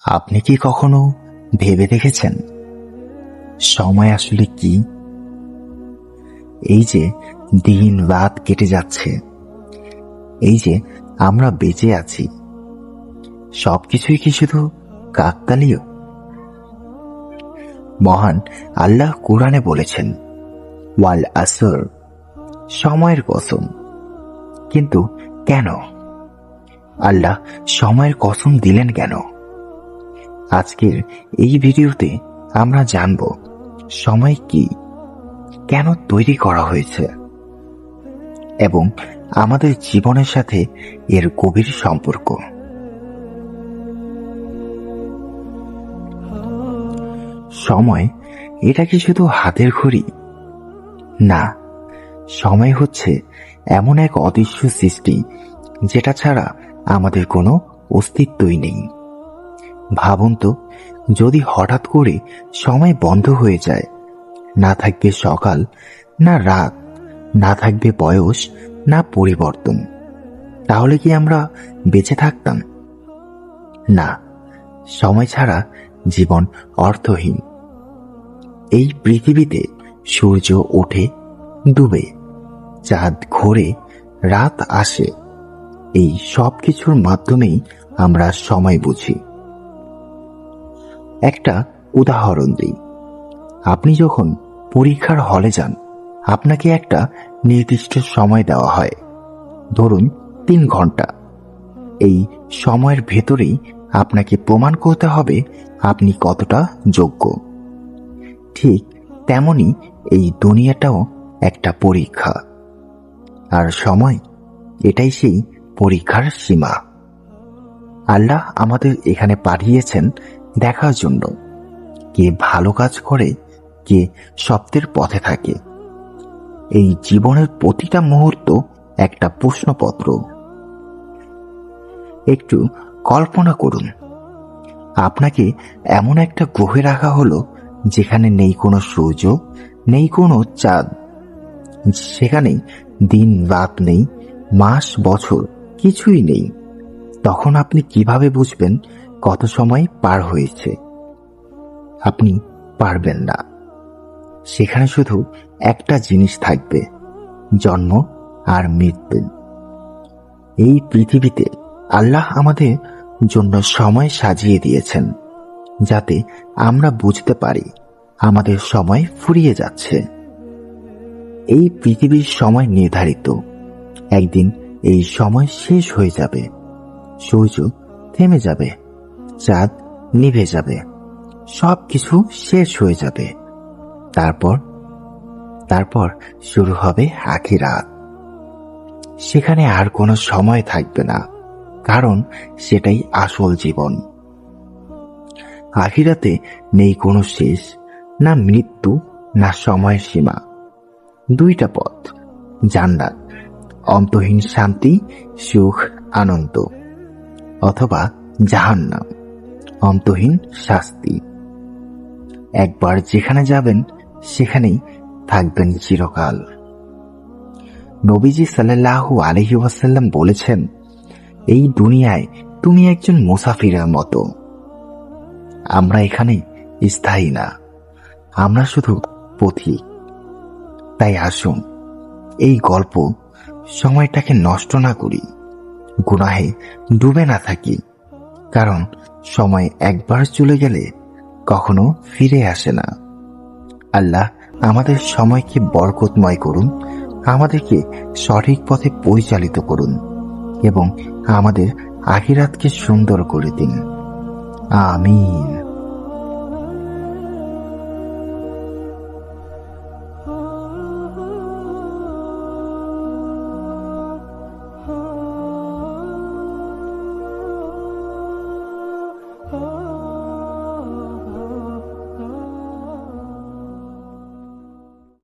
আপনি কি কখনো ভেবে দেখেছেন সময় আসলে কি? এই যে দিন রাত কেটে যাচ্ছে, এই যে আমরা বেঁচে আছি, সবকিছুই কি শুধু কাকতালীয়? মহান আল্লাহ কোরআনে বলেছেন, ওয়াল আসর, সময়ের কসম। কিন্তু কেন আল্লাহ সময়ের কসম দিলেন কেন? আজকের এই ভিডিওতে আমরা জানব সময় কি, কেন তৈরি করা হয়েছে এবং আমাদের জীবনের সাথে এর গভীর সম্পর্ক। সময় এটা কি শুধু হাতের ঘড়ি? না, সময় হচ্ছে এমন এক অদৃশ্য সৃষ্টি যেটা ছাড়া আমাদের কোনো অস্তিত্বই নেই। ভাবুন তো, যদি হঠাৎ করে সময় বন্ধ হয়ে যায়, না থাকবে সকাল না রাত, না থাকবে বয়স না পরিবর্তন, তাহলে কি আমরা বেঁচে থাকতাম? না, সময় ছাড়া জীবন অর্থহীন। এই পৃথিবীতে সূর্য ওঠে, ডুবে, চাঁদ ঘোরে, রাত আসে, এই সব কিছুর মাধ্যমেই আমরা সময় বুঝি। একটা উদাহরণ দিই। আপনি যখন পরীক্ষার হলে যান, আপনাকে একটা নির্দিষ্ট সময় দেওয়া হয়, ধরুন 3 ঘন্টা। এই সময়ের ভেতরেই আপনাকে প্রমাণ করতে হবে আপনি কতটা যোগ্য। ঠিক তেমনি এই দুনিয়াটাও একটা পরীক্ষা, আর সময় এটাই সেই পরীক্ষার সীমা। আল্লাহ আমাদের এখানে পাঠিয়েছেন দেখার জন্য কে ভালো কাজ করে, কে সত্যের পথে থাকে। এই জীবনের প্রতিটা মুহূর্ত একটা প্রশ্নপত্র। একটু কল্পনা করুন, আপনাকে এমন একটা গ্রহে রাখা হলো যেখানে নেই কোনো সূর্য, নেই কোনো চাঁদ, সেখানে দিন রাত নেই, মাস বছর কিছুই নেই। তখন আপনি কিভাবে বুঝবেন কত সময় পার হয়েছে? আপনি পারবেন না। সেখানে শুধু একটা জিনিস থাকবে, জন্ম আর মৃত্যু। এই পৃথিবীতে আল্লাহ আমাদের জন্য সময় সাজিয়ে দিয়েছেন, যাতে আমরা বুঝতে পারি আমাদের সময় ফুরিয়ে যাচ্ছে। এই পৃথিবীর সময় নির্ধারিত, একদিন এই সময় শেষ হয়ে যাবে। সূর্য থেমে যাবে, চাঁদ নিভে যাবে, সব কিছু শেষ হয়ে যাবে। তারপর শুরু হবে আখিরাত। সেখানে আর কোনো সময় থাকবে না, কারণ সেটাই আসল জীবন। আখিরাতে নেই কোনো শেষ, না মৃত্যু, না সময়ের সীমা। 2টা পথ, জান্নাত, অন্তহীন শান্তি, সুখ, আনন্দ, অথবা জাহান্নাম, অন্তহীন শাস্তি। একবার যেখানে যাবেন সেখানেই থাকবেন চিরকাল। নবীজি সাল্লাল্লাহু আলাইহি ওয়াসাল্লাম বলেছেন, এই দুনিয়ায় তুমি একজন মুসাফিরের মতো। আমরা এখানে স্থায়ী না, আমরা শুধু পথিক। তাই আসুন এই গল্প সময়টাকে নষ্ট না করি, গুনাহে ডুবে না থাকি, কারণ সময় একবার চলে গেলে কখনো ফিরে আসে না। আল্লাহ আমাদের সময়কে বরকতময় করুন, আমাদেরকে সঠিক পথে পরিচালিত করুন এবং আমাদের আখিরাতকে সুন্দর করে দিন। আমিন।